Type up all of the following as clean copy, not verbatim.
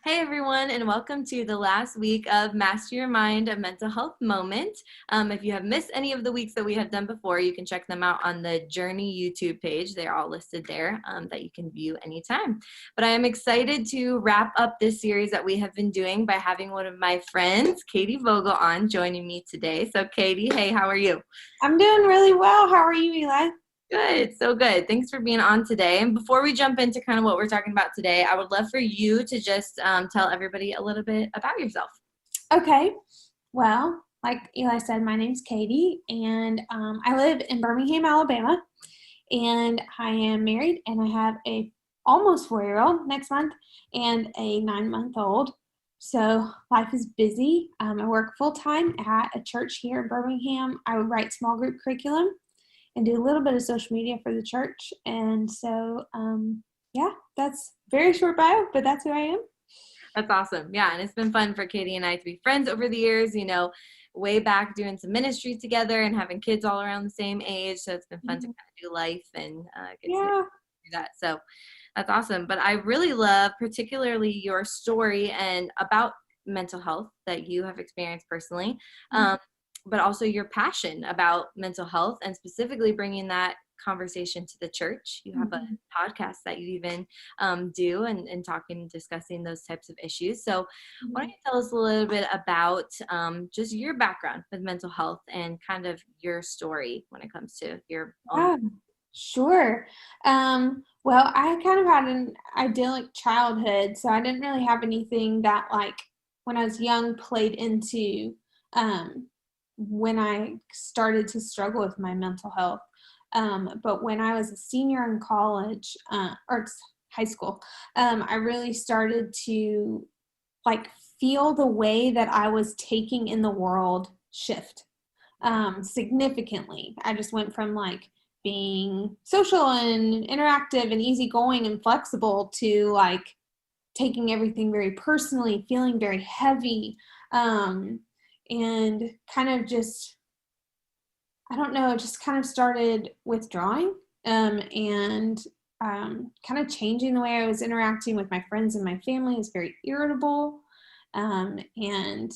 Hey everyone, and welcome to the last week of Master Your Mind, a mental health moment. If you have missed any of the weeks that we have done before, you can check them out on the Journey YouTube page. They're all listed there that you can view anytime. But I am excited to wrap up this series that we have been doing by having one of my friends, Katie Vogel, on joining me today. So Katie, hey, how are you? I'm doing really well. How are you, Eli? Good, so good. Thanks for being on today. And before we jump into kind of what we're talking about today, I would love for you to just tell everybody a little bit about yourself. Okay. Well, like Eli said, my name's Katie, and I live in Birmingham, Alabama, and I am married, and I have a almost 4-year-old next month and a 9-month-old. So life is busy. I work full-time at a church here in Birmingham. I would write small group curriculum and do a little bit of social media for the church. And so, yeah, that's very short bio, but that's who I am. That's awesome. Yeah, and it's been fun for Katie and I to be friends over the years, way back doing some ministry together and having kids all around the same age. So it's been fun to kind of do life and get to know that. So that's awesome. But I really love particularly your story and about mental health that you have experienced personally. But also your passion about mental health and specifically bringing that conversation to the church. You have a podcast that you even do and talking and discussing those types of issues. So why don't you tell us a little bit about just your background with mental health and kind of your story when it comes to your own. Sure. Well, I kind of had an idyllic childhood, so I didn't really have anything that, like, when I was young, played into when I started to struggle with my mental health. But when I was a senior in college, or high school, I really started to, like, feel the way that I was taking in the world shift significantly. I just went from, like, being social and interactive and easygoing and flexible to, like, taking everything very personally, feeling very heavy, and kind of just, I don't know, just kind of started withdrawing, and kind of changing the way I was interacting with my friends and my family. Is very irritable, and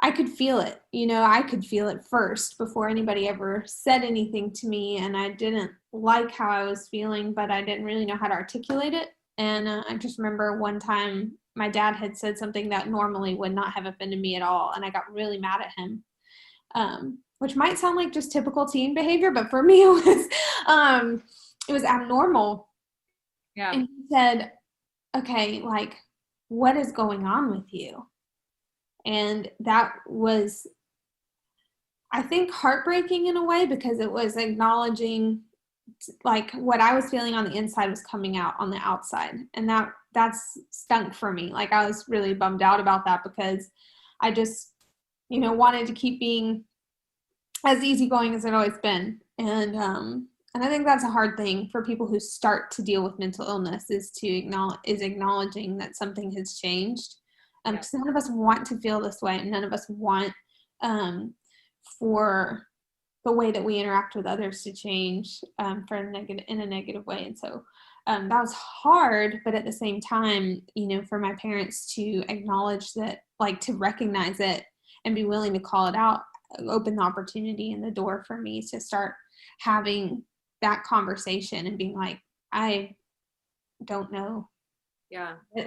I could feel it. I could feel it first before anybody ever said anything to me, and I didn't like how I was feeling, but I didn't really know how to articulate it. And I just remember one time my dad had said something that normally would not have offended me at all, and I got really mad at him, which might sound like just typical teen behavior, but for me it was abnormal. Yeah. And he said, okay, like, what is going on with you? And that was, I think, heartbreaking in a way, because it was acknowledging, like, what I was feeling on the inside was coming out on the outside. And that's stunk for me. Like, I was really bummed out about that, because I just, wanted to keep being as easygoing as I'd always been. And I think that's a hard thing for people who start to deal with mental illness, is acknowledging that something has changed. Because none of us want to feel this way, and none of us want for the way that we interact with others to change in a negative way. And so that was hard, but at the same time, for my parents to acknowledge that, like, to recognize it and be willing to call it out, open the opportunity and the door for me to start having that conversation and being like, I don't know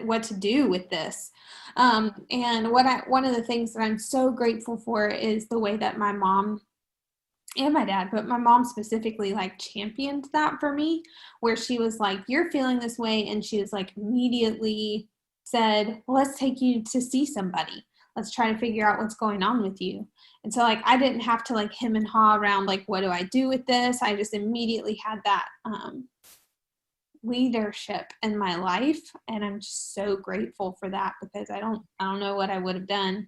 what to do with this. And one of the things that I'm so grateful for is the way that my mom and my dad, but my mom specifically, like, championed that for me, where she was like, you're feeling this way. And she was like, immediately said, well, let's take you to see somebody. Let's try to figure out what's going on with you. And so, like, I didn't have to, like, hem and haw around, like, what do I do with this? I just immediately had that leadership in my life, and I'm just so grateful for that, because I don't know what I would have done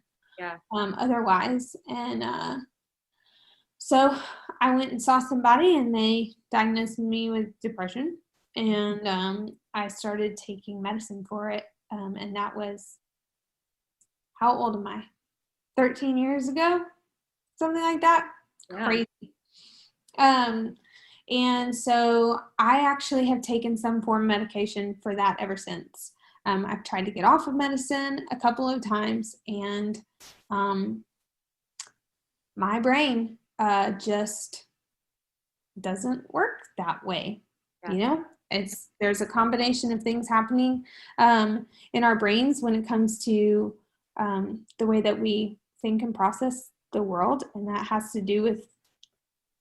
otherwise. And so I went and saw somebody, and they diagnosed me with depression, and I started taking medicine for it, and that was, how old am I? 13 years ago, something like that. Crazy. And so I actually have taken some form of medication for that ever since. I've tried to get off of medicine a couple of times, and my brain just doesn't work that way. There's a combination of things happening in our brains when it comes to the way that we think and process the world, and that has to do with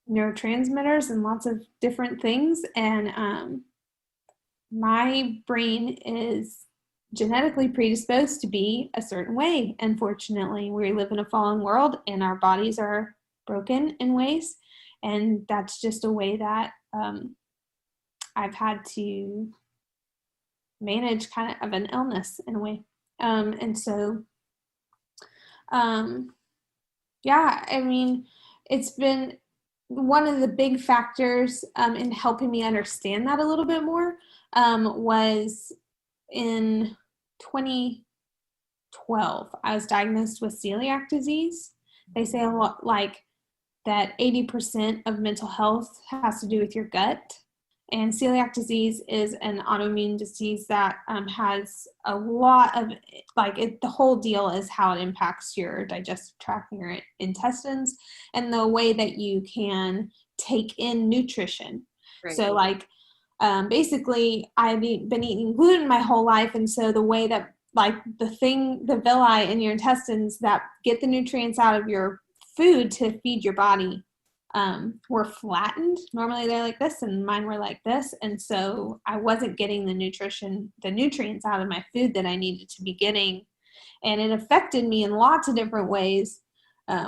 neurotransmitters and lots of different things. And my brain is genetically predisposed to be a certain way. Unfortunately, we live in a fallen world, and our bodies are broken in ways, and that's just a way that I've had to manage kind of an illness in a way. And so, yeah, I mean, it's been one of the big factors in helping me understand that a little bit more was in 2012, I was diagnosed with celiac disease. They say a lot like that 80% of mental health has to do with your gut. And celiac disease is an autoimmune disease that has a lot of, the whole deal is how it impacts your digestive tract and your intestines and the way that you can take in nutrition. Right. So basically I've been eating gluten my whole life. And so the way that the villi in your intestines that get the nutrients out of your food to feed your body were flattened. Normally they're like this, and mine were like this. And so I wasn't getting the nutrients out of my food that I needed to be getting. And it affected me in lots of different ways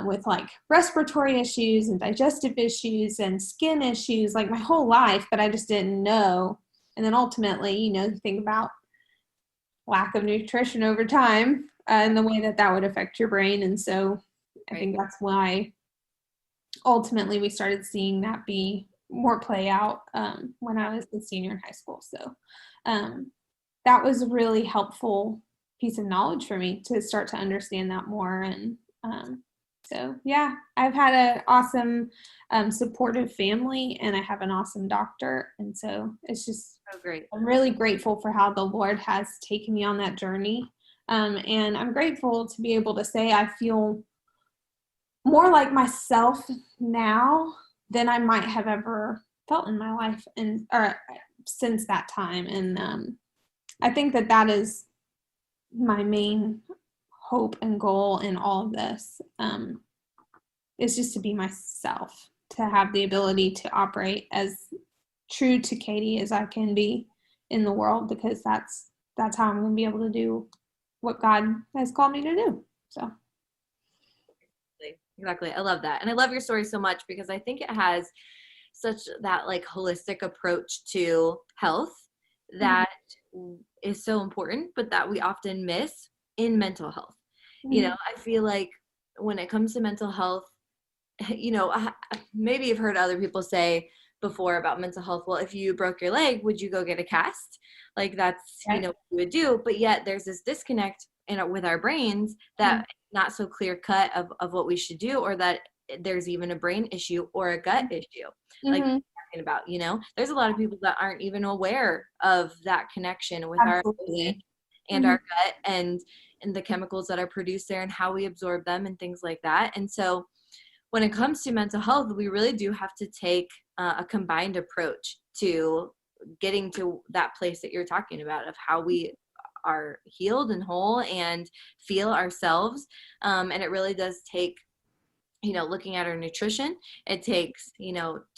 with respiratory issues and digestive issues and skin issues, my whole life, but I just didn't know. And then ultimately, you think about lack of nutrition over time and the way that would affect your brain. And so I think that's why ultimately we started seeing that be more play out when I was a senior in high school. So that was a really helpful piece of knowledge for me to start to understand that more. And so, yeah, I've had an awesome supportive family, and I have an awesome doctor. And so it's just so great. I'm really grateful for how the Lord has taken me on that journey. And I'm grateful to be able to say I feel more like myself now than I might have ever felt in my life or since that time. And I think that is my main hope and goal in all of this, is just to be myself, to have the ability to operate as true to Katie as I can be in the world, because that's how I'm going to be able to do what God has called me to do. So. Exactly. I love that. And I love your story so much because I think it has such that holistic approach to health that is so important, but that we often miss in mental health. I feel like when it comes to mental health, maybe you've heard other people say before about mental health, well, if you broke your leg, would you go get a cast? That's, what you would do. But yet there's this disconnect with our brains that not so clear cut of what we should do, or that there's even a brain issue or a gut issue. Like you're talking about, there's a lot of people that aren't even aware of that connection with our brain and our gut and the chemicals that are produced there and how we absorb them and things like that. And so when it comes to mental health, we really do have to take a combined approach to getting to that place that you're talking about of how we are healed and whole and feel ourselves. And it really does take, looking at our nutrition. It takes,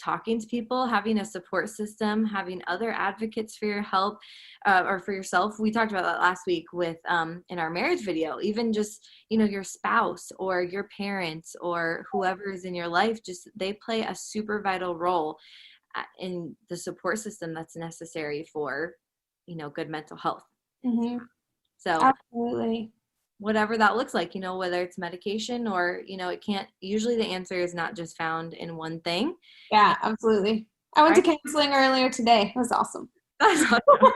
talking to people, having a support system, having other advocates for your help or for yourself. We talked about that last week with in our marriage video, even just, your spouse or your parents or whoever is in your life, just they play a super vital role in the support system that's necessary for, good mental health. So absolutely, whatever that looks like, whether it's medication or, it can't, usually the answer is not just found in one thing. Yeah, absolutely. I went to counseling earlier today. It was awesome. That's awesome.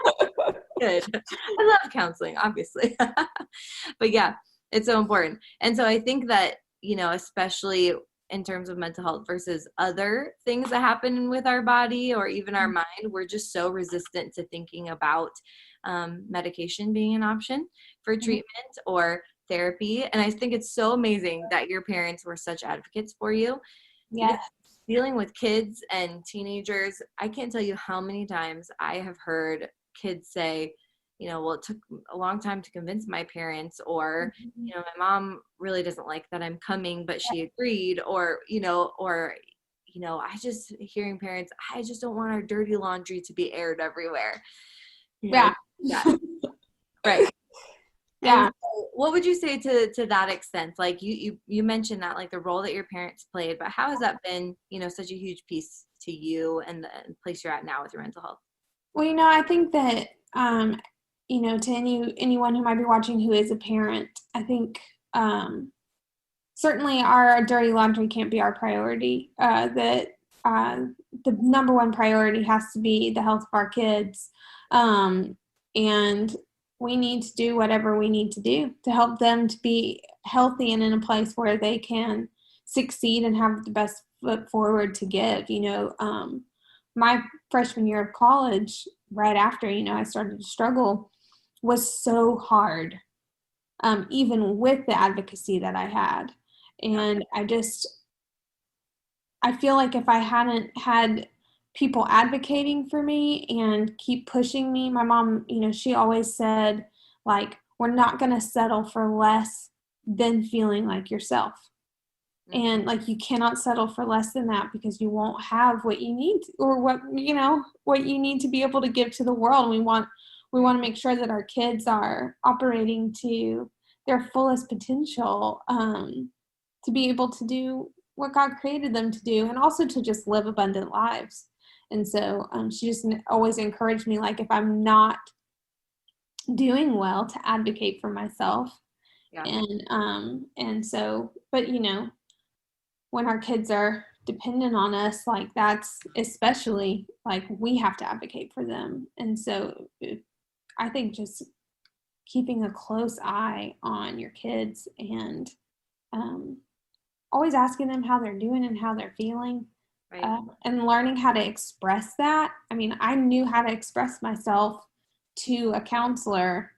Good. I love counseling, obviously. But yeah, it's so important. And so I think that, especially in terms of mental health versus other things that happen with our body or even our mind, we're just so resistant to thinking about medication being an option for treatment or therapy. And I think it's so amazing that your parents were such advocates for you. Yes. Dealing with kids and teenagers, I can't tell you how many times I have heard kids say, well, it took a long time to convince my parents, or, my mom really doesn't like that I'm coming, but she agreed, or, I just hearing parents, I just don't want our dirty laundry to be aired everywhere. Yeah. Right. Yeah. So what would you say to that extent? Like you mentioned that, like the role that your parents played, but how has that been, such a huge piece to you and the place you're at now with your mental health? Well, I think that, to anyone who might be watching who is a parent, I think certainly our dirty laundry can't be our priority. That the number one priority has to be the health of our kids. And we need to do whatever we need to do to help them to be healthy and in a place where they can succeed and have the best foot forward to give. My freshman year of college, right after, I started to struggle, was so hard, even with the advocacy that I had. And I feel like if I hadn't had people advocating for me and keep pushing me, my mom, she always said, like, we're not going to settle for less than feeling like yourself. And like, you cannot settle for less than that, because you won't have what you need, or what you need to be able to give to the world. We want to make sure that our kids are operating to their fullest potential, to be able to do what God created them to do, and also to just live abundant lives. And so she just always encouraged me, like, if I'm not doing well, to advocate for myself. Yeah. And so, but when our kids are dependent on us, like, that's especially, like, we have to advocate for them. And so I think just keeping a close eye on your kids, and always asking them how they're doing and how they're feeling, right. And learning how to express that. I mean, I knew how to express myself to a counselor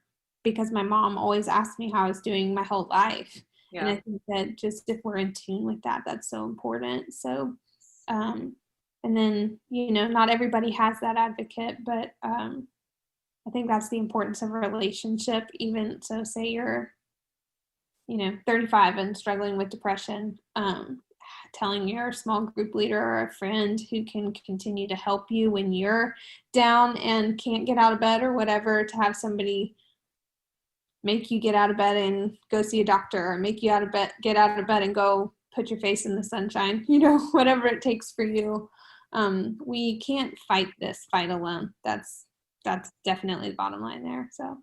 because my mom always asked me how I was doing my whole life. Yeah. And I think that just if we're in tune with that, that's so important. So, and then, not everybody has that advocate, but I think that's the importance of a relationship. Even so, say you're 35 and struggling with depression, telling your small group leader or a friend who can continue to help you when you're down and can't get out of bed or whatever, to have somebody make you get out of bed and go see a doctor, or make you get out of bed and go put your face in the sunshine, whatever it takes for you. We can't fight this fight alone. That's definitely the bottom line there. So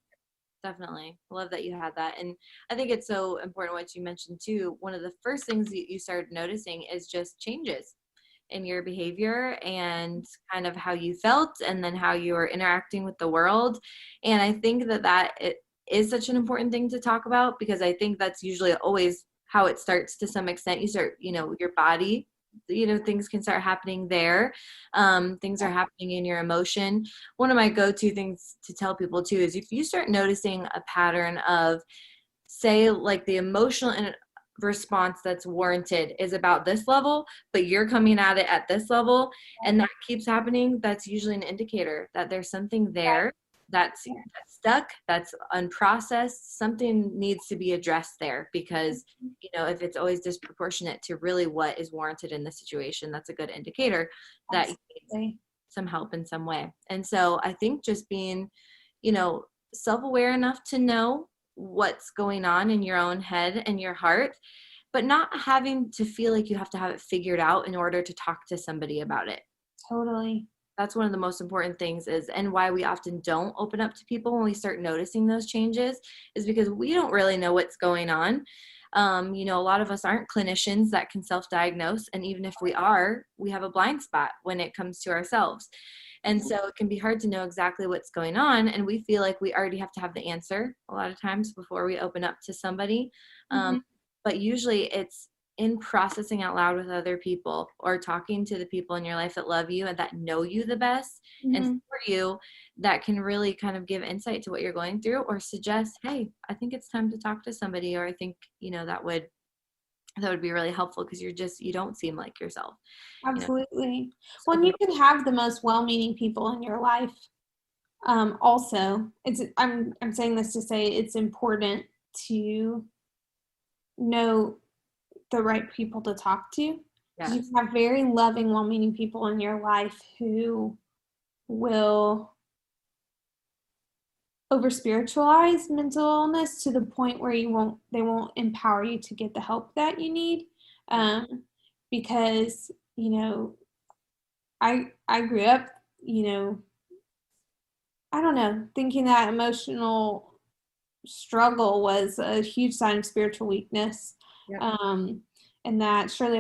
definitely. I love that you had that. And I think it's so important what you mentioned too. One of the first things you started noticing is just changes in your behavior and kind of how you felt, and then how you were interacting with the world. And I think that it is such an important thing to talk about, because I think that's usually always how it starts to some extent. You start, your body, things can start happening there. Things are happening in your emotion. One of my go-to things to tell people too is, if you start noticing a pattern of, say, like, the emotional response that's warranted is about this level, but you're coming at it at this level, and that keeps happening, that's usually an indicator that there's something there that's stuck, that's unprocessed. Something needs to be addressed there, because if it's always disproportionate to really what is warranted in the situation, that's a good indicator that you need some help in some way. And so I think just being self-aware enough to know what's going on in your own head and your heart, but not having to feel like you have to have it figured out in order to talk to somebody about it. Totally. That's one of the most important things and why we often don't open up to people when we start noticing those changes, is because we don't really know what's going on. A lot of us aren't clinicians that can self-diagnose. And even if we are, we have a blind spot when it comes to ourselves. And so it can be hard to know exactly what's going on. And we feel like we already have to have the answer a lot of times before we open up to somebody. But usually it's in processing out loud with other people or talking to the people in your life that love you and that know you the best and support you, that can really kind of give insight to what you're going through, or suggest, hey, I think it's time to talk to somebody, or I think, that would be really helpful, because you don't seem like yourself. Absolutely. So Well, and you can have the most well-meaning people in your life. Also, I'm saying this to say it's important to know the right people to talk to. You yes. can have very loving, well-meaning people in your life who will over spiritualize mental illness to the point where they won't empower you to get the help that you need. Because I grew up, I don't know, thinking that emotional struggle was a huge sign of spiritual weakness. Yep. And that surely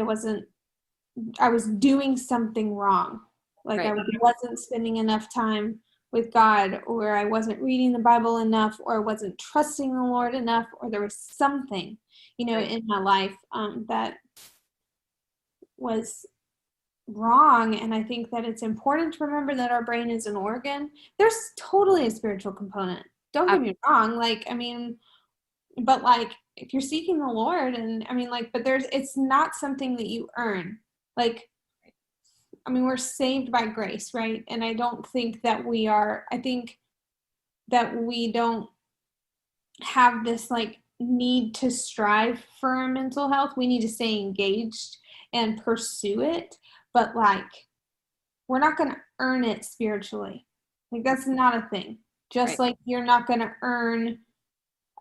I was doing something wrong. Like right. I wasn't spending enough time with God, or I wasn't reading the Bible enough, or I wasn't trusting the Lord enough, or there was something, right. in my life that was wrong. And I think that it's important to remember that our brain is an organ. There's totally a spiritual component. Don't get me wrong. But if you're seeking the Lord, and but it's not something that you earn. We're saved by grace, right? And I don't think that I think that we don't have this need to strive for our mental health. We need to stay engaged and pursue it, but we're not going to earn it spiritually. That's not a thing. Just right. You're not going to earn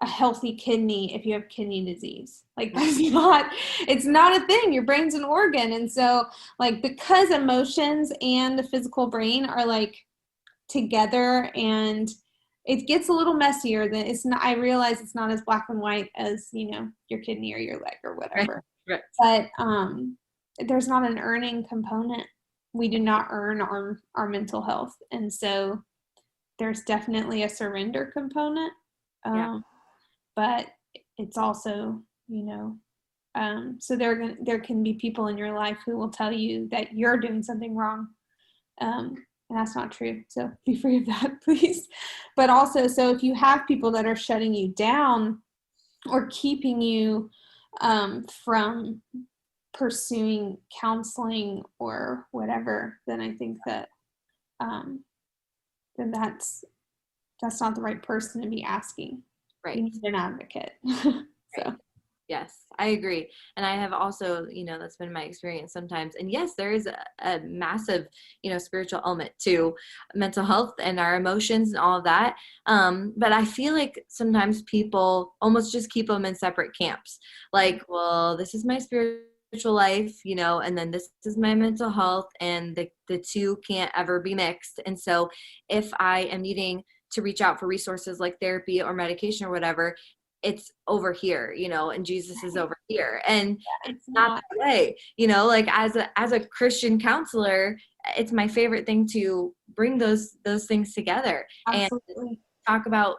a healthy kidney if you have kidney disease. It's not a thing. Your brain's an organ. And so because emotions and the physical brain are together, and it gets a little messier, than I realize it's not as black and white as, your kidney or your leg or whatever. Right. But there's not an earning component. We do not earn our mental health. And so there's definitely a surrender component. But it's also, so there can be people in your life who will tell you that you're doing something wrong. And that's not true. So be free of that, please. But also, so if you have people that are shutting you down or keeping you from pursuing counseling or whatever, then I think that then that's not the right person to be asking. Right. You need an advocate. So. Right. Yes, I agree. And I have also, that's been my experience sometimes. And yes, there is a massive, spiritual element to mental health and our emotions and all of that. But I feel like sometimes people almost just keep them in separate camps. Well, this is my spiritual life, and then this is my mental health, and the two can't ever be mixed. And so if I am needing to reach out for resources like therapy or medication or whatever, it's over here, and Jesus is over here. And it's not that way, as a Christian counselor, it's my favorite thing to bring those things together. Absolutely. And talk about,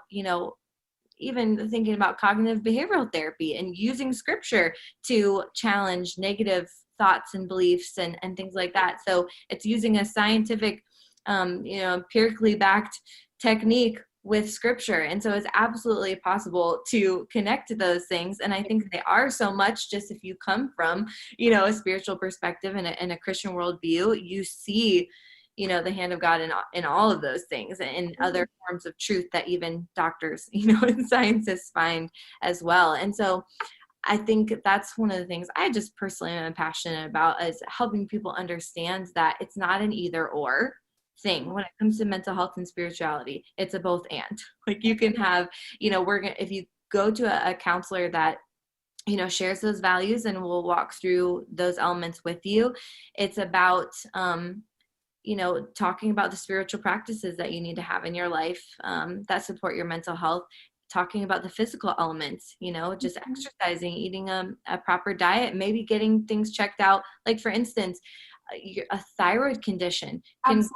even thinking about cognitive behavioral therapy and using scripture to challenge negative thoughts and beliefs and things like that. So it's using a scientific, empirically backed technique with scripture. And so it's absolutely possible to connect to those things. And I think they are so much just if you come from, a spiritual perspective and a Christian worldview, you see, the hand of God in all of those things, and other forms of truth that even doctors, and scientists find as well. And so I think that's one of the things I just personally am passionate about, is helping people understand that it's not an either or thing when it comes to mental health and spirituality. It's a both and. You can have, if you go to a counselor that shares those values and will walk through those elements with you, it's about talking about the spiritual practices that you need to have in your life that support your mental health, talking about the physical elements, just exercising, eating a proper diet, maybe getting things checked out. For instance, a thyroid condition can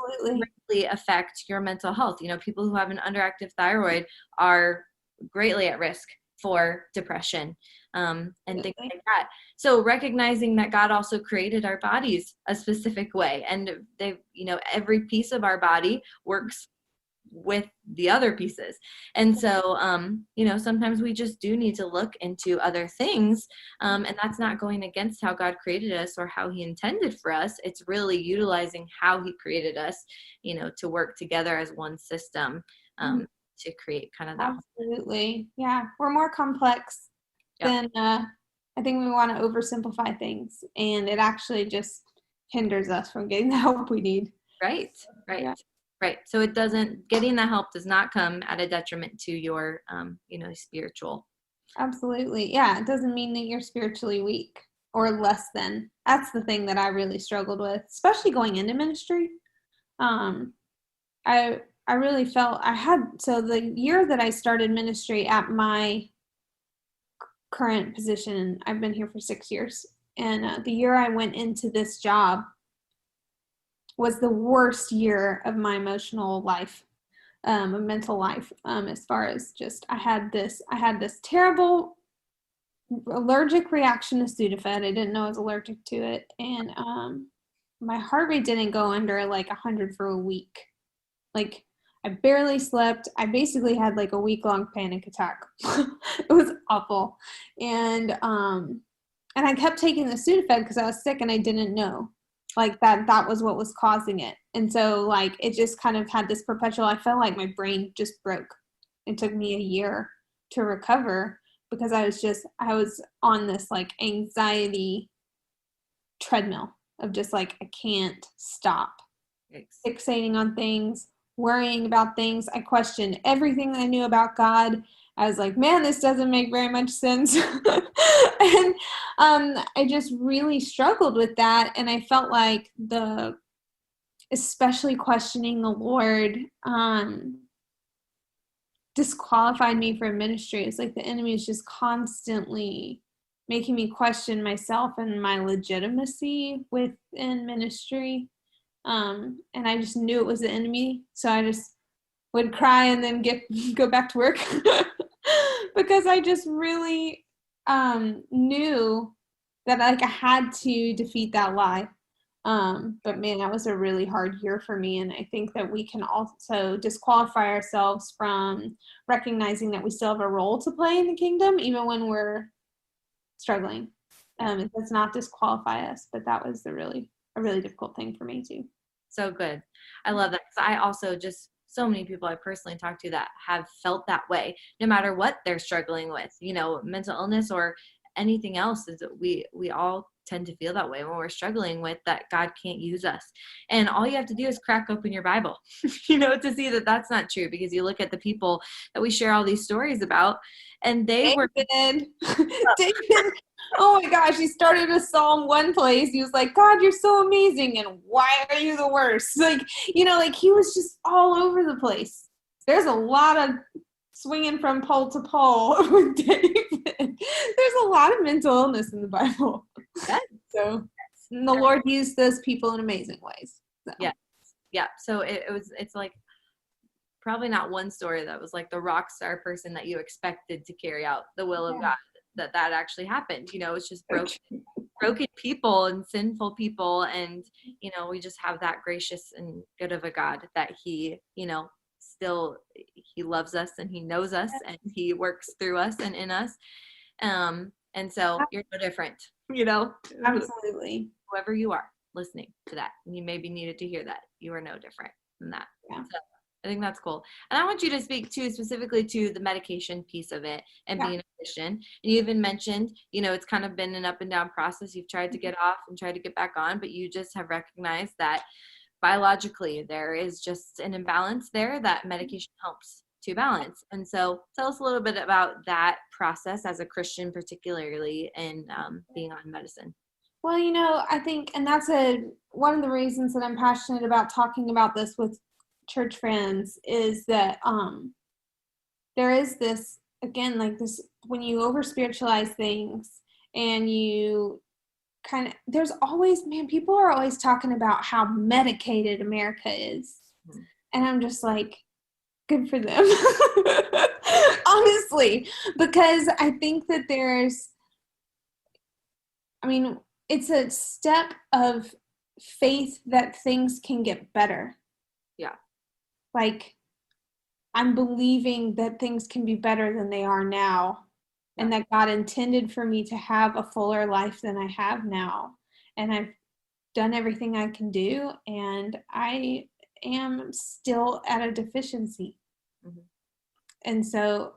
greatly affect your mental health. People who have an underactive thyroid are greatly at risk for depression, and things like that. So recognizing that God also created our bodies a specific way, and they, every piece of our body works with the other pieces. And so, sometimes we just do need to look into other things. And that's not going against how God created us or how he intended for us. It's really utilizing how he created us, to work together as one system, to create kind of that. Absolutely. Yeah. We're more complex than, I think we want to oversimplify things, and it actually just hinders us from getting the help we need. Right. Right. So getting the help does not come at a detriment to your, spiritual. Absolutely. Yeah. It doesn't mean that you're spiritually weak or less than. That's the thing that I really struggled with, especially going into ministry. I really felt so the year that I started ministry at my current position, I've been here for 6 years. And the year I went into this job was the worst year of my emotional life, mental life, as far as just, I had this terrible allergic reaction to Sudafed. I didn't know I was allergic to it. And my heart rate didn't go under like 100 for a week. Like, I barely slept. I basically had like a week-long panic attack. It was awful. And I kept taking the Sudafed because I was sick and I didn't know. Like that was what was causing it. And so like it just kind of had this perpetual, I felt like my brain just broke. It took me a year to recover because I was on this like anxiety treadmill of just like, I can't stop fixating on things, worrying about things. I questioned everything that I knew about God. I was like, man, this doesn't make very much sense. And I just really struggled with that. And I felt like especially questioning the Lord, disqualified me from ministry. It's like the enemy is just constantly making me question myself and my legitimacy within ministry. And I just knew it was the enemy. So I just would cry and then go back to work because I just really knew that like I had to defeat that lie. But man, that was a really hard year for me. And I think that we can also disqualify ourselves from recognizing that we still have a role to play in the kingdom, even when we're struggling. It does not disqualify us, but that was a really difficult thing for me too. So good. I love that. So I also so many people I personally talk to that have felt that way, no matter what they're struggling with, mental illness or anything else, is that we all tend to feel that way when we're struggling with that God can't use us. And all you have to do is crack open your Bible, to see that that's not true, because you look at the people that we share all these stories about, and were David. Oh my gosh, he started a psalm one place. He was like, God, you're so amazing, and why are you the worst? Like, like he was just all over the place. There's a lot of swinging from pole to pole with David. There's a lot of mental illness in the Bible. Yes. So the Lord used those people in amazing ways. So. Yeah. So it's like probably not one story that was like the rock star person that you expected to carry out the will of God, that actually happened. It's just broken people and sinful people. And, we just have that gracious and good of a God that he, still, he loves us and he knows us and he works through us and in us. And so you're no different, Absolutely. Whoever you are listening to that, and you maybe needed to hear that, you are no different than that. Yeah. So I think that's cool. And I want you to speak specifically to the medication piece of it and being a Christian. And you even mentioned, it's kind of been an up and down process. You've tried to get off and tried to get back on, but you just have recognized that biologically there is just an imbalance there that medication helps to balance. And so tell us a little bit about that process as a Christian, particularly in being on medicine. Well, I think, and that's one of the reasons that I'm passionate about talking about this with church friends, is that there is this, again, like this, when you over spiritualize things and you there's always, people are always talking about how medicated America is. And I'm just like, good for them. Honestly, because I think that it's a step of faith that things can get better. Yeah. Like, I'm believing that things can be better than they are now, and that God intended for me to have a fuller life than I have now. And I've done everything I can do, and I am still at a deficiency. Mm-hmm. And so,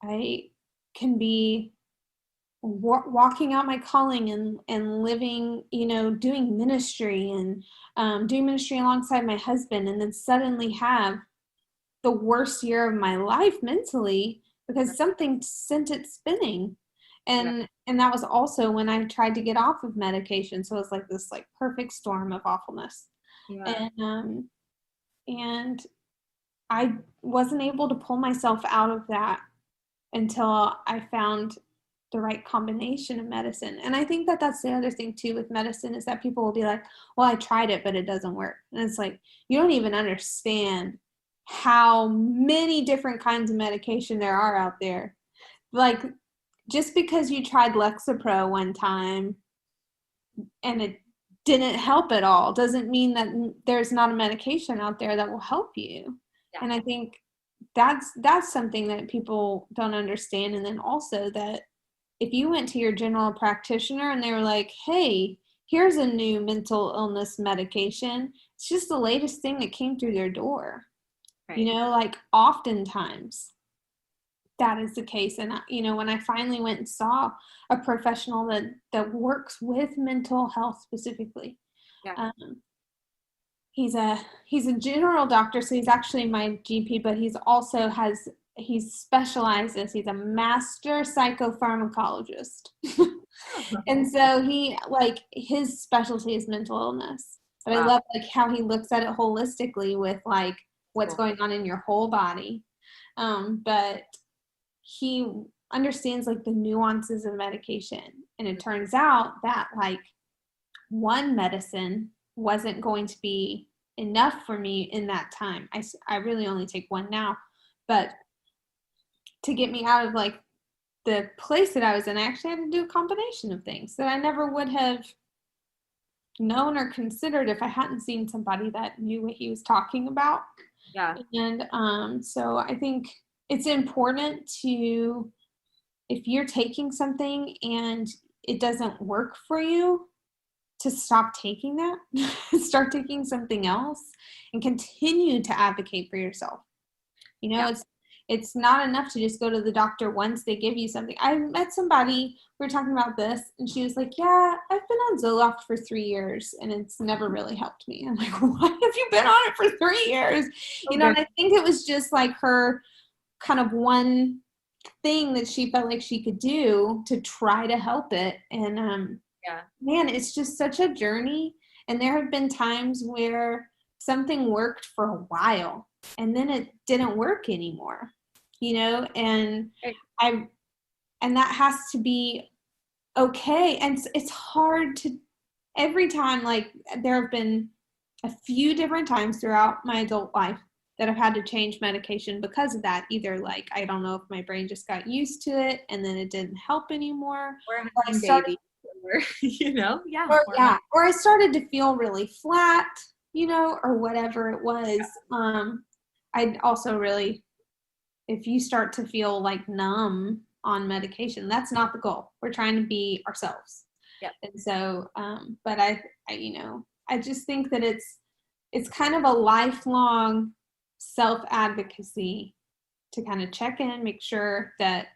I can be walking out my calling and living, doing ministry and doing ministry alongside my husband, and then suddenly have the worst year of my life mentally because something sent it spinning. And that was also when I tried to get off of medication. So it was like this perfect storm of awfulness. Yeah. And I wasn't able to pull myself out of that until I found the right combination of medicine. And I think that that's the other thing too with medicine, is that people will be like, well, I tried it, but it doesn't work. And it's like, you don't even understand how many different kinds of medication there are out there. Like, just because you tried Lexapro one time and it didn't help at all doesn't mean that there's not a medication out there that will help you. Yeah. And I think that's something that people don't understand. And then also that if you went to your general practitioner and they were like, hey, here's a new mental illness medication, it's just the latest thing that came through their door. Right. Oftentimes that is the case. And, when I finally went and saw a professional that works with mental health specifically, yeah. He's a general doctor, so he's actually my GP, but he specializes, he's a master psychopharmacologist. And so his specialty is mental illness. But wow. I love how he looks at it holistically with what's going on in your whole body. But he understands the nuances of medication. And it turns out that one medicine wasn't going to be enough for me in that time. I really only take one now, but to get me out of the place that I was in, I actually had to do a combination of things that I never would have known or considered if I hadn't seen somebody that knew what he was talking about. Yeah. And so I think it's important to, if you're taking something and it doesn't work for you, to stop taking that, start taking something else, and continue to advocate for yourself. Yeah. It's not enough to just go to the doctor once they give you something. I met somebody, we were talking about this, and she was like, yeah, I've been on Zoloft for 3 years, and it's never really helped me. I'm like, why have you been on it for 3 years? Okay. And I think it was just her kind of one thing that she felt like she could do to try to help it. And yeah, man, it's just such a journey. And there have been times where something worked for a while and then it didn't work anymore, and and that has to be okay. And it's hard to, every time, there have been a few different times throughout my adult life that I've had to change medication because of that. Either I don't know if my brain just got used to it and then it didn't help anymore. Or I started, yeah. Or I started to feel really flat, or whatever it was. I'd also really, if you start to feel numb on medication, that's not the goal. We're trying to be ourselves. Yeah. And so, but I just think that it's kind of a lifelong self-advocacy to kind of check in, make sure that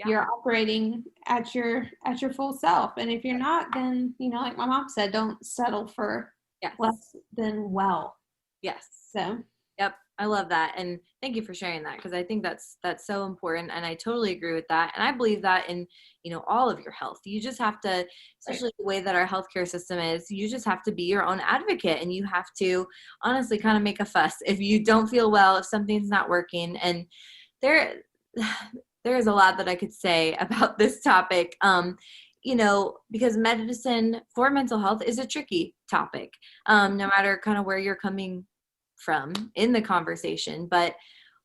you're operating at your full self. And if you're not, then, like my mom said, don't settle for less than well. Yes. So. Yep. I love that. And thank you for sharing that, because I think that's so important. And I totally agree with that. And I believe that in, all of your health, you just have to, especially the way that our healthcare system is, you just have to be your own advocate, and you have to honestly kind of make a fuss if you don't feel well, if something's not working. And there is a lot that I could say about this topic. Because medicine for mental health is a tricky topic, no matter kind of where you're coming from in the conversation. But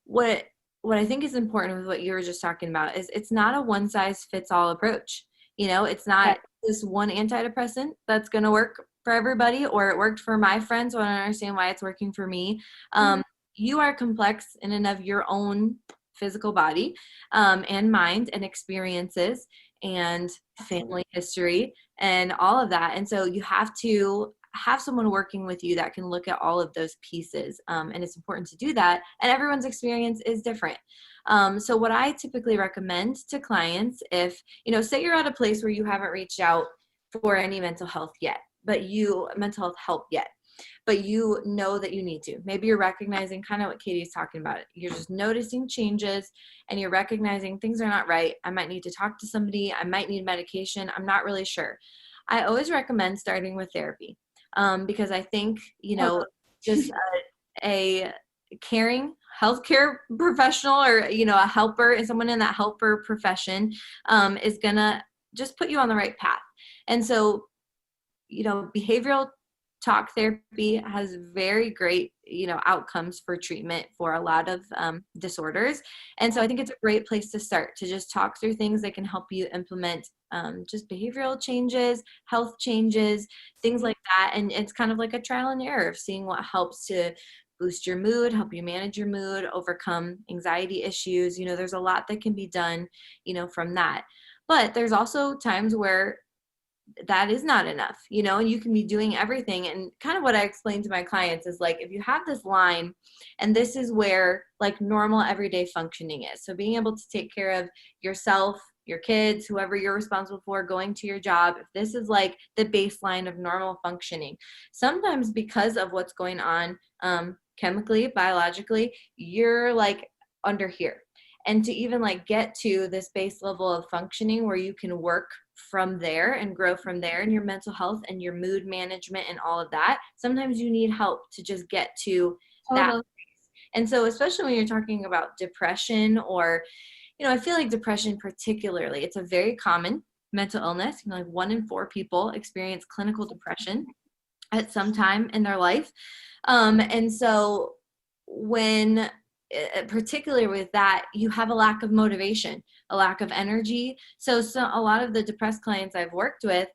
what I think is important with what you were just talking about is it's not a one size fits all approach. It's Yeah. not this one antidepressant that's going to work for everybody, or it worked for my friend, so I don't understand why it's working for me. Mhm. You are complex in and of your own physical body, and mind and experiences and family history and all of that. And so you have to have someone working with you that can look at all of those pieces. And it's important to do that. And everyone's experience is different. So what I typically recommend to clients, if, say you're at a place where you haven't reached out for any mental health help yet, but you know that you need to. Maybe you're recognizing kind of what Katie's talking about. You're just noticing changes and you're recognizing things are not right. I might need to talk to somebody. I might need medication. I'm not really sure. I always recommend starting with therapy, because I think, just a caring healthcare professional, or, a helper and someone in that helper profession, is going to just put you on the right path. And so, behavioral talk therapy has very great, outcomes for treatment for a lot of disorders. And so I think it's a great place to start, to just talk through things that can help you implement just behavioral changes, health changes, things like that. And it's kind of like a trial and error of seeing what helps to boost your mood, help you manage your mood, overcome anxiety issues. There's a lot that can be done, from that. But there's also times where that is not enough, and you can be doing everything. And kind of what I explain to my clients is, like, if you have this line, and this is where like normal everyday functioning is. So being able to take care of yourself, your kids, whoever you're responsible for, going to your job, if this is like the baseline of normal functioning, sometimes because of what's going on chemically, biologically, you're like under here. And to even like get to this base level of functioning where you can work from there and grow from there in your mental health and your mood management and all of that, sometimes you need help to just get to that place. And so especially when you're talking about depression, or, I feel like depression particularly, it's a very common mental illness. Like 1 in 4 people experience clinical depression at some time in their life. And so when, particularly with that, you have a lack of motivation, a lack of energy. So a lot of the depressed clients I've worked with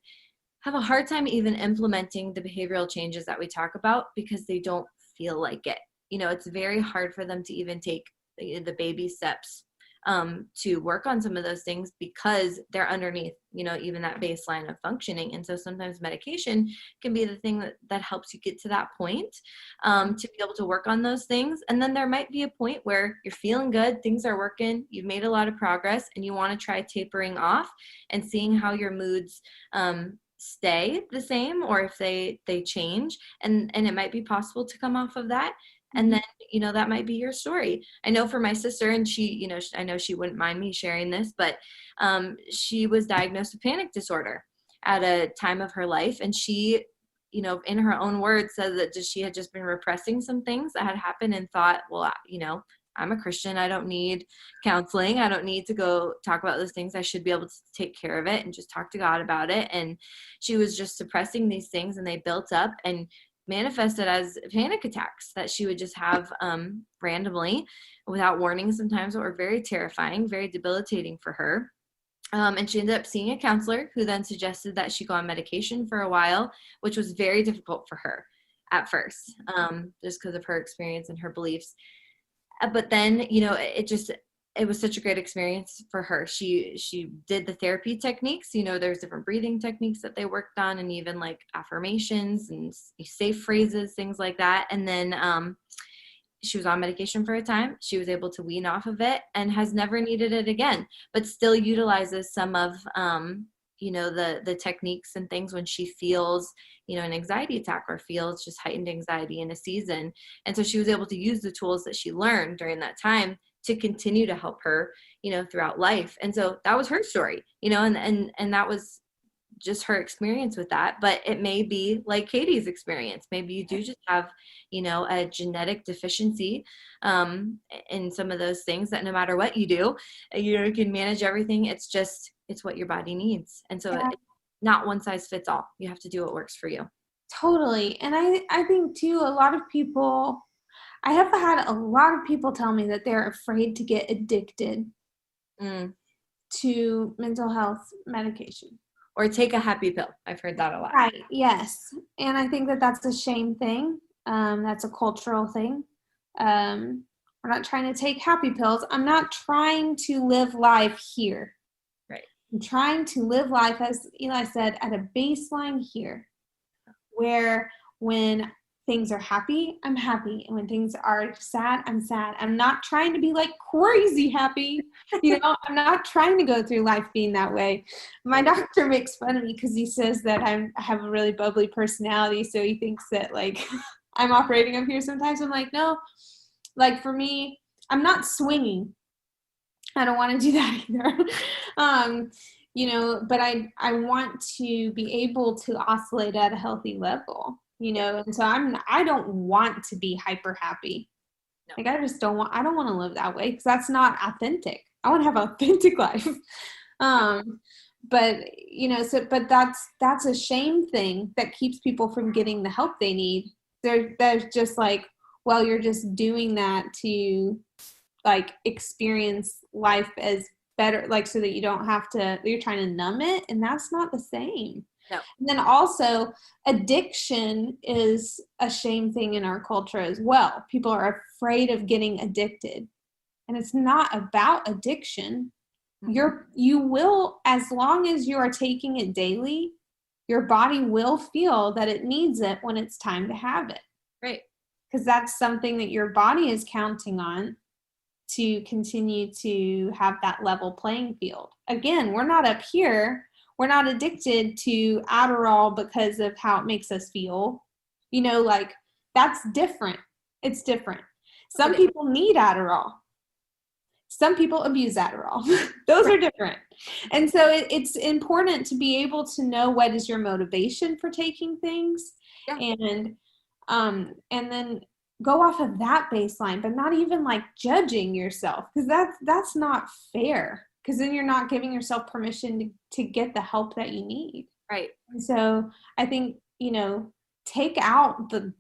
have a hard time even implementing the behavioral changes that we talk about, because they don't feel like it. It's very hard for them to even take the baby steps to work on some of those things, because they're underneath, even that baseline of functioning. And so sometimes medication can be the thing that helps you get to that point, to be able to work on those things. And then there might be a point where you're feeling good, things are working, you've made a lot of progress, and you want to try tapering off and seeing how your moods stay the same, or if they change. And it might be possible to come off of that. And then, that might be your story. I know for my sister, and she, I know she wouldn't mind me sharing this, but she was diagnosed with panic disorder at a time of her life. And she, in her own words, said that she had just been repressing some things that had happened, and thought, well, I'm a Christian. I don't need counseling. I don't need to go talk about those things. I should be able to take care of it and just talk to God about it. And she was just suppressing these things, and they built up and manifested as panic attacks that she would just have randomly without warning sometimes, that were very terrifying, very debilitating for her. And she ended up seeing a counselor, who then suggested that she go on medication for a while, which was very difficult for her at first, just because of her experience and her beliefs. But then, it was such a great experience for her. She did the therapy techniques. There's different breathing techniques that they worked on, and even like affirmations and safe phrases, things like that. And then she was on medication for a time. She was able to wean off of it and has never needed it again, but still utilizes some of the techniques and things when she feels an anxiety attack, or feels just heightened anxiety in a season. And so she was able to use the tools that she learned during that time to continue to help her throughout life. And so that was her story, and that was just her experience with that. But it may be like Katie's experience. Maybe you do just have a genetic deficiency in some of those things, that no matter what you do, you can manage everything. It's what your body needs. And so it's not one size fits all. You have to do what works for you. Totally. And I think too, a lot of people, I have had a lot of people tell me that they're afraid to get addicted to mental health medication. Or take a happy pill. I've heard that a lot. Right, yes. And I think that that's a shame thing. That's a cultural thing. We're not trying to take happy pills. I'm not trying to live life here. Right. I'm trying to live life, as Eli said, at a baseline here, where when things are happy, I'm happy. And when things are sad, I'm sad. I'm not trying to be like crazy happy. I'm not trying to go through life being that way. My doctor makes fun of me because he says that I have a really bubbly personality. So he thinks that like I'm operating up here sometimes. I'm like, no, like for me, I'm not swinging. I don't want to do that either. But I want to be able to oscillate at a healthy level. And so I don't want to be hyper happy. No. Like I don't want to live that way because that's not authentic. I want to have an authentic life. But that's a shame thing that keeps people from getting the help they need. They're just like, well, you're just doing that to like experience life as better, like so that you don't have to, you're trying to numb it, and that's not the same. No. And then also addiction is a shame thing in our culture as well. People are afraid of getting addicted, and it's not about addiction. You will, as long as you are taking it daily, your body will feel that it needs it when it's time to have it. Right. Because that's something that your body is counting on to continue to have that level playing field. Again, we're not up here. We're not addicted to Adderall because of how it makes us feel. Like that's different. It's different. Some people need Adderall. Some people abuse Adderall. Those are different. And so it's important to be able to know what is your motivation for taking things. Yeah. And then go off of that baseline, but not even like judging yourself, because that's not fair, because then you're not giving yourself permission to get the help that you need. Right. And so I think, take out the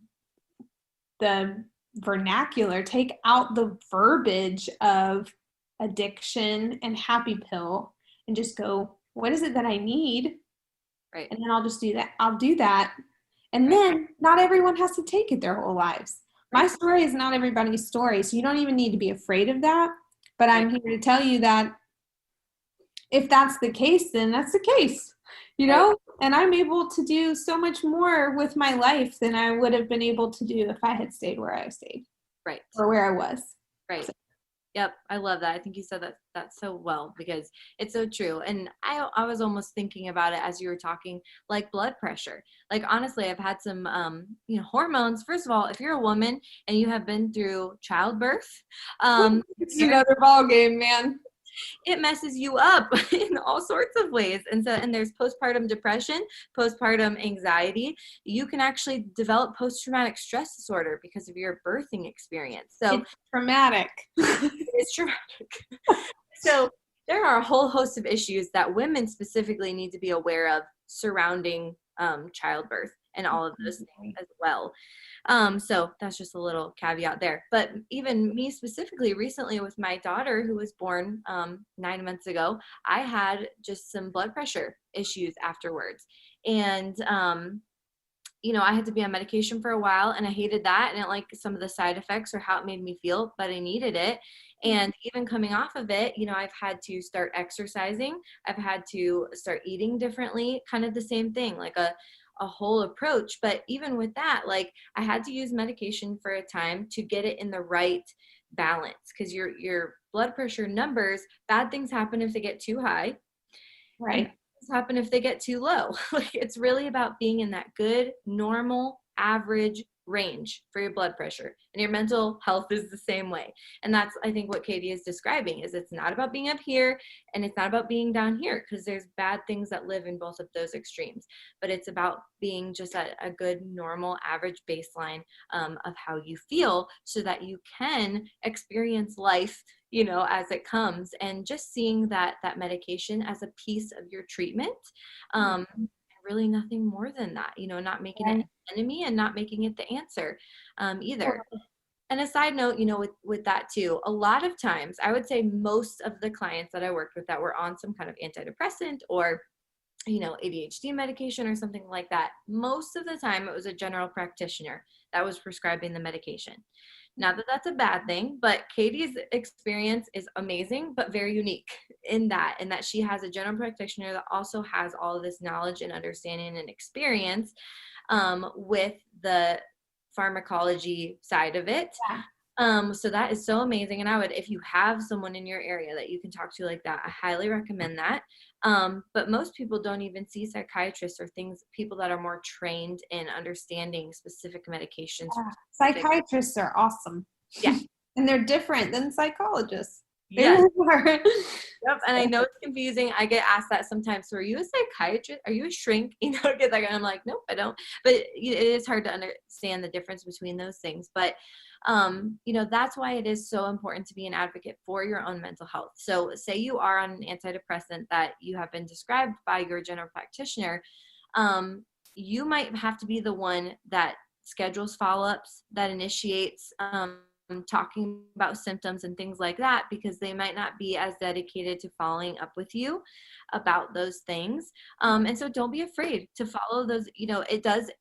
vernacular, take out the verbiage of addiction and happy pill, and just go, what is it that I need? Right. And then I'll just do that. I'll do that. And then not everyone has to take it their whole lives. My story is not everybody's story, so you don't even need to be afraid of that. But I'm here to tell you that if that's the case, then that's the case, and I'm able to do so much more with my life than I would have been able to do if I had stayed where I stayed. Right. Or where I was. Right. So. Yep. I love that. I think you said that so well, because it's so true. And I was almost thinking about it as you were talking, like blood pressure. Like, honestly, I've had some, hormones. First of all, if you're a woman and you have been through childbirth, it's another ball game, man. It messes you up in all sorts of ways. And there's postpartum depression, postpartum anxiety. You can actually develop post-traumatic stress disorder because of your birthing experience. So it's traumatic. It's traumatic. So there are a whole host of issues that women specifically need to be aware of surrounding childbirth and all of those things as well. So that's just a little caveat there. But even me specifically, recently with my daughter who was born 9 months ago, I had just some blood pressure issues afterwards. And, I had to be on medication for a while, and I hated that. And I didn't like some of the side effects or how it made me feel, but I needed it. And even coming off of it, I've had to start exercising. I've had to start eating differently, kind of the same thing, like a whole approach. But even with that, like, I had to use medication for a time to get it in the right balance, because your blood pressure numbers, bad things happen if they get too high. Right. Happen if they get too low. Like, it's really about being in that good, normal, average range for your blood pressure, and your mental health is the same way. And that's, I think, what Katie is describing, is it's not about being up here and it's not about being down here, because there's bad things that live in both of those extremes, but it's about being just at a good, normal, average baseline of how you feel, so that you can experience life as it comes, and just seeing that medication as a piece of your treatment, really nothing more than that, not making it an enemy and not making it the answer either. And a side note, with that too, a lot of times, I would say most of the clients that I worked with that were on some kind of antidepressant or, ADHD medication or something like that, most of the time it was a general practitioner that was prescribing the medication. Not that that's a bad thing, but Katie's experience is amazing, but very unique in that she has a general practitioner that also has all of this knowledge and understanding and experience with the pharmacology side of it. Yeah. So that is so amazing. And if you have someone in your area that you can talk to like that, I highly recommend that. But most people don't even see psychiatrists or people that are more trained in understanding specific medications. Yeah. Psychiatrists are awesome. Yeah. And they're different than psychologists. Yes. Yep. And I know it's confusing. I get asked that sometimes. So are you a psychiatrist? Are you a shrink? Get that. And I'm like, nope, I don't. But it is hard to understand the difference between those things. But, that's why it is so important to be an advocate for your own mental health. So say you are on an antidepressant that you have been described by your general practitioner. You might have to be the one that schedules follow-ups, that initiates, talking about symptoms and things like that, because they might not be as dedicated to following up with you about those things. And so don't be afraid to follow those. It does,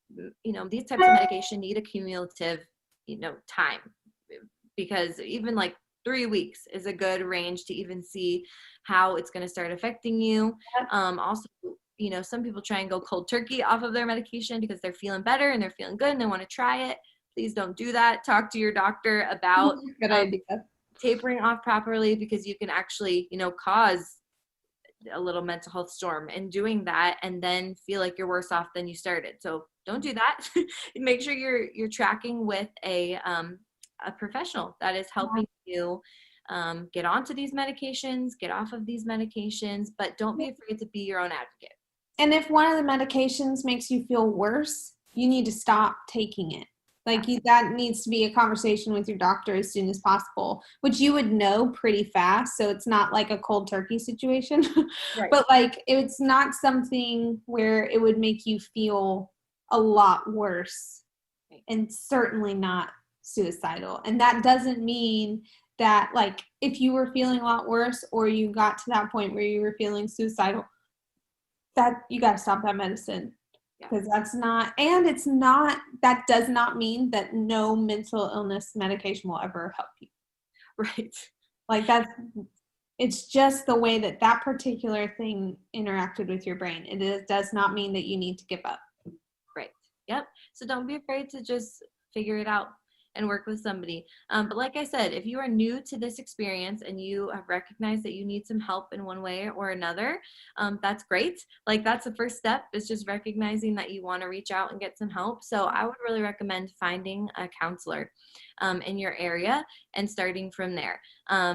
these types of medication need a cumulative, time, because even like 3 weeks is a good range to even see how it's going to start affecting you. Also, some people try and go cold turkey off of their medication because they're feeling better and they're feeling good and they want to try it. Please don't do that. Talk to your doctor about tapering off properly, because you can actually, cause a little mental health storm in doing that and then feel like you're worse off than you started. So don't do that. Make sure you're tracking with a professional that is helping you get onto these medications, get off of these medications, but don't be afraid to be your own advocate. And if one of the medications makes you feel worse, you need to stop taking it. That needs to be a conversation with your doctor as soon as possible, which you would know pretty fast. So it's not like a cold turkey situation, right. But it's not something where it would make you feel a lot worse, right. And certainly not suicidal. And that doesn't mean that if you were feeling a lot worse or you got to that point where you were feeling suicidal, that you got to stop that medicine. Because that does not mean that no mental illness medication will ever help you. Right. It's just the way that particular thing interacted with your brain. It does not mean that you need to give up. Right. Yep. So don't be afraid to just figure it out and work with somebody. But like I said, if you are new to this experience and you have recognized that you need some help in one way or another, that's great. That's the first step, is just recognizing that you want to reach out and get some help. So I would really recommend finding a counselor in your area and starting from there,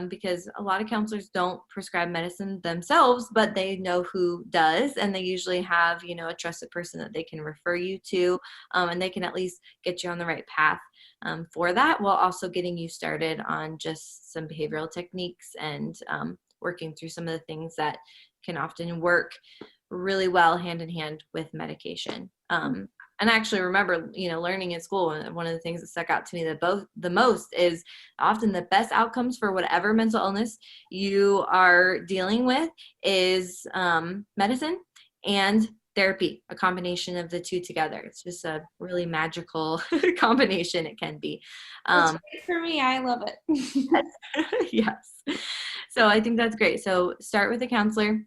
because a lot of counselors don't prescribe medicine themselves, but they know who does, and they usually have, a trusted person that they can refer you to, and they can at least get you on the right path for that, while also getting you started on just some behavioral techniques and working through some of the things that can often work really well hand in hand with medication. And I actually remember, learning in school, one of the things that stuck out to me the most is often the best outcomes for whatever mental illness you are dealing with is medicine and therapy, a combination of the two together. It's just a really magical combination it can be. It's great for me. I love it. Yes. So I think that's great. So start with a counselor,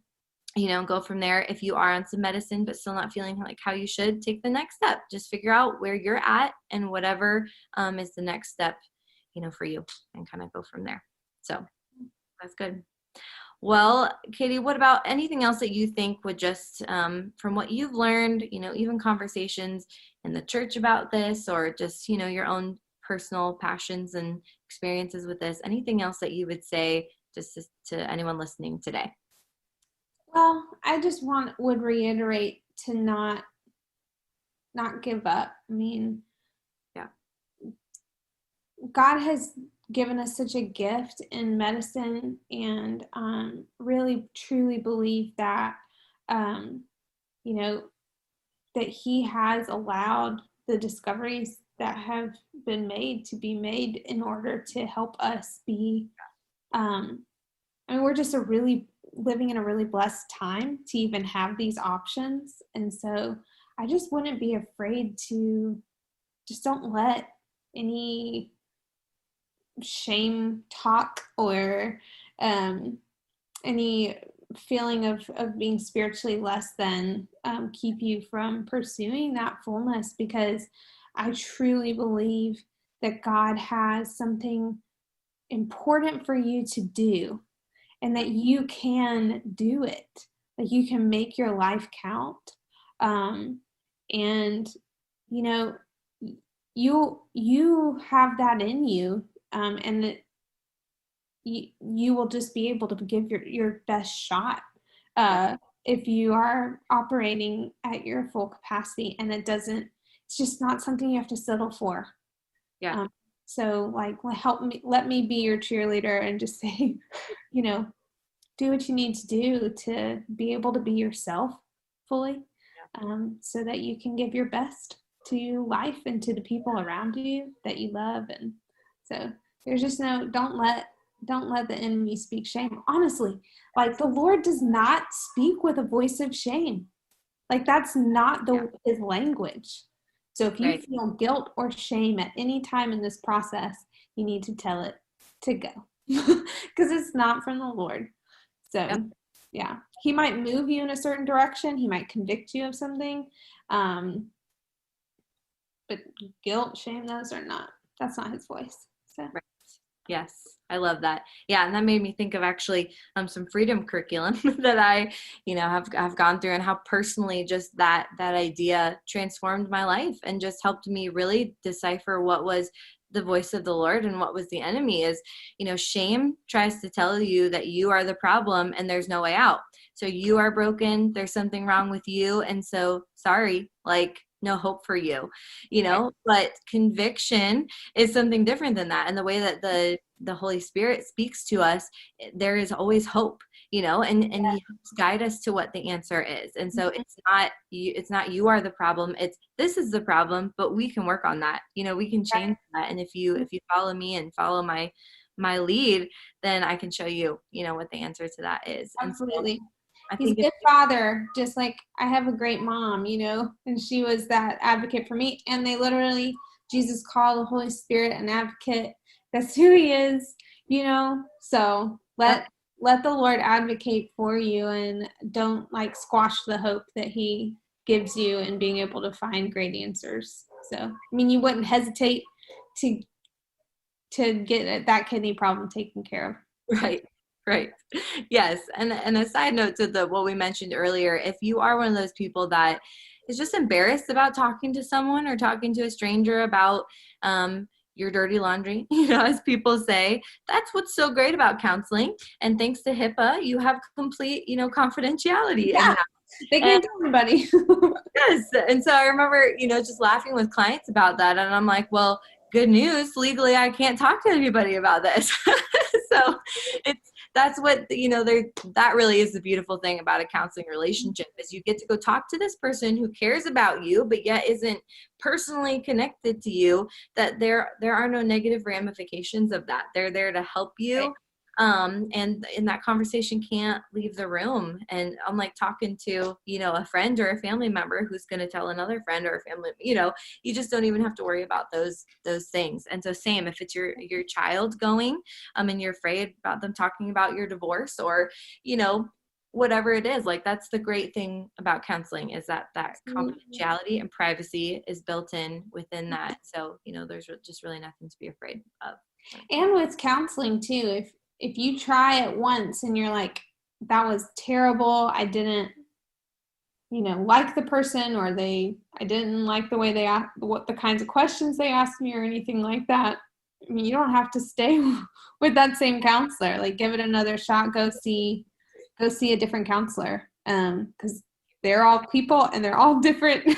go from there. If you are on some medicine but still not feeling like how you should, take the next step. Just figure out where you're at and whatever is the next step, for you, and kind of go from there. So that's good. Well, Katie, what about anything else that you think would just, from what you've learned, even conversations in the church about this, or just, your own personal passions and experiences with this, anything else that you would say just to anyone listening today? Well, I just would reiterate to not give up. I mean, yeah, God has given us such a gift in medicine, and really truly believe that that he has allowed the discoveries that have been made to be made in order to help us be, we're just living in a really blessed time to even have these options. And so I just wouldn't be afraid to just don't let any shame talk or any feeling of being spiritually less than keep you from pursuing that fullness, because I truly believe that God has something important for you to do, and that you can do it, that you can make your life count. And you know, you have that in you, and that you will just be able to give your best shot if you are operating at your full capacity, and it's just not something you have to settle for. Yeah. So like, let me be your cheerleader and just say, do what you need to do to be able to be yourself fully, so that you can give your best to life and to the people around you that you love. And so there's just don't let the enemy speak shame. Honestly, like, the Lord does not speak with a voice of shame. Like, that's not his language. So if you feel guilt or shame at any time in this process, you need to tell it to go, because it's not from the Lord. So yeah, he might move you in a certain direction. He might convict you of something. But guilt, shame, that's not his voice. So. Right. Yes, I love that. Yeah, and that made me think of actually some freedom curriculum that I, have gone through, and how personally just that idea transformed my life and just helped me really decipher what was the voice of the Lord and what was the enemy. Is, shame tries to tell you that you are the problem and there's no way out. So you are broken, there's something wrong with you, and so sorry, like, no hope for you, but conviction is something different than that. And the way that the Holy Spirit speaks to us, there is always hope, and he helps guide us to what the answer is. And so it's not you are the problem, this is the problem, but we can work on that. We can change that. And if you follow me and follow my lead, then I can show you, what the answer to that is. Absolutely. And so he's a good father, just like I have a great mom, and she was that advocate for me. And they literally, Jesus called the Holy Spirit an advocate. That's who he is, so let the Lord advocate for you, and don't squash the hope that he gives you in being able to find great answers. So, you wouldn't hesitate to get that kidney problem taken care of. Right. Yes. And a side note to what we mentioned earlier, if you are one of those people that is just embarrassed about talking to someone or talking to a stranger about your dirty laundry, as people say, that's what's so great about counseling. And thanks to HIPAA, you have complete, confidentiality. Yeah. They can't tell anybody. Yes. And so I remember, just laughing with clients about that. And I'm like, well, good news, legally, I can't talk to anybody about this. So that's what, that really is the beautiful thing about a counseling relationship, is you get to go talk to this person who cares about you, but yet isn't personally connected to you, that there are no negative ramifications of that. They're there to help you. Right. And in that conversation can't leave the room. And I'm like talking to, a friend or a family member who's going to tell another friend or a family, you just don't even have to worry about those things. And so same, if it's your child going, and you're afraid about them talking about your divorce, or, whatever it is, that's the great thing about counseling, is that confidentiality and privacy is built in within that. So, there's just really nothing to be afraid of. And with counseling too, if you try it once and you're like, that was terrible, I didn't, like the person, or I didn't like the way they asked, what the kinds of questions they asked me, or anything like that, you don't have to stay with that same counselor. Give it another shot. Go see a different counselor, because they're all people and they're all different.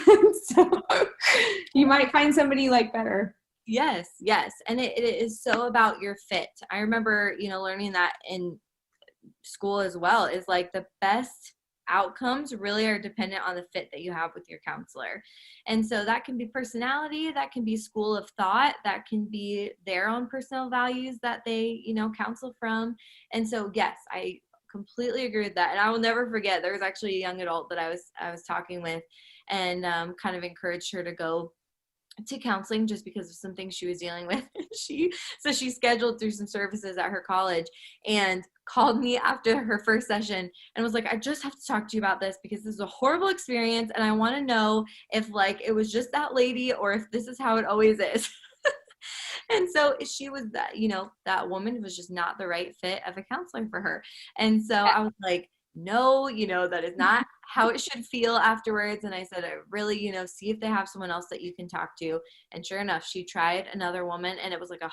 So you might find somebody better. Yes. And it is so about your fit. I remember, learning that in school as well, is the best outcomes really are dependent on the fit that you have with your counselor. And so that can be personality, that can be school of thought, that can be their own personal values that they, counsel from. And so, yes, I completely agree with that. And I will never forget, there was actually a young adult that I was talking with, and kind of encouraged her to go to counseling just because of some things she was dealing with. she scheduled through some services at her college and called me after her first session and was like, I just have to talk to you about this because this is a horrible experience and I want to know if like it was just that lady or if this is how it always is. And so she was that, that woman was just not the right fit of a counselor for her. And so I was like, no, that is not how it should feel afterwards. And I said, I really, see if they have someone else that you can talk to. And sure enough, she tried another woman and it was like a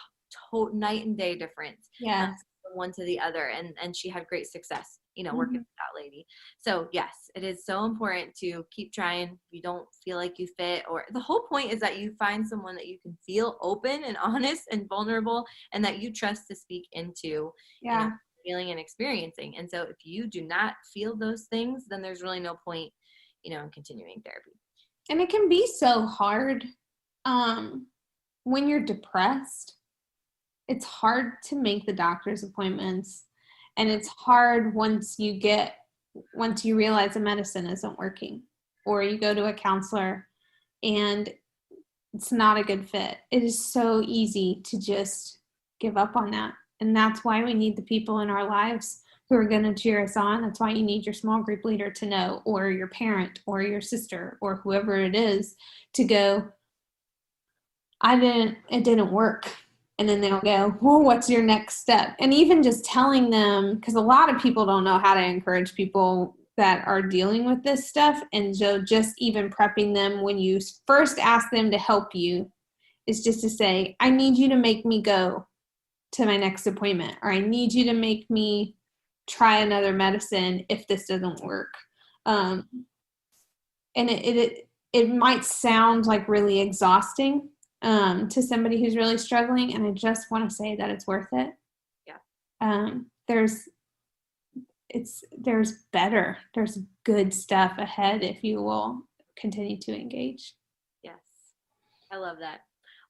night and day difference. Yeah. From one to the other. And she had great success, working with that lady. So yes, it is so important to keep trying. If you don't feel like you fit, or the whole point is that you find someone that you can feel open and honest and vulnerable and that you trust to speak into, feeling and experiencing. And so if you do not feel those things, then there's really no point, in continuing therapy. And it can be so hard when you're depressed. It's hard to make the doctor's appointments, and it's hard once you realize the medicine isn't working, or you go to a counselor and it's not a good fit. It is so easy to just give up on that. And that's why we need the people in our lives who are going to cheer us on. That's why you need your small group leader to know, or your parent or your sister or whoever it is to go, it didn't work. And then they'll go, well, what's your next step? And even just telling them, because a lot of people don't know how to encourage people that are dealing with this stuff. And so just even prepping them when you first ask them to help you is just to say, I need you to make me go to my next appointment, or I need you to make me try another medicine if this doesn't work. And it might sound like really exhausting to somebody who's really struggling, and I just want to say that it's worth it. Yeah. There's good stuff ahead if you will continue to engage. Yes, I love that.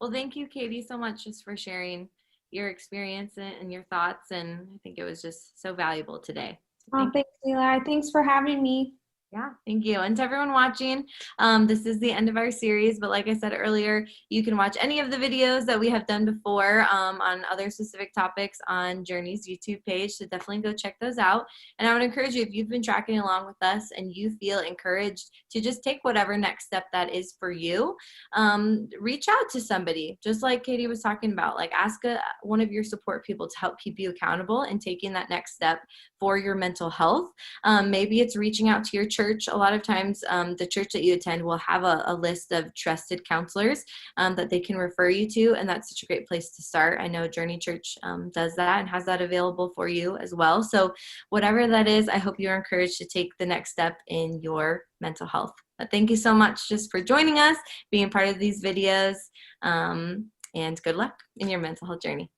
Well, thank you, Katie, so much just for sharing your experience and your thoughts, and I think it was just so valuable today. So thanks, Eli. Thanks for having me. Yeah, thank you. And to everyone watching, this is the end of our series, but like I said earlier, you can watch any of the videos that we have done before on other specific topics on Journey's YouTube page, so definitely go check those out. And I would encourage you, if you've been tracking along with us and you feel encouraged to just take whatever next step that is for you, reach out to somebody, just like Katie was talking about, like ask one of your support people to help keep you accountable and taking that next step for your mental health. Maybe it's reaching out to your church. A lot of times the church that you attend will have a list of trusted counselors that they can refer you to, and that's such a great place to start. I know Journey Church does that and has that available for you as well. So whatever that is, I hope you're encouraged to take the next step in your mental health. But thank you so much just for joining us, being part of these videos, and good luck in your mental health journey.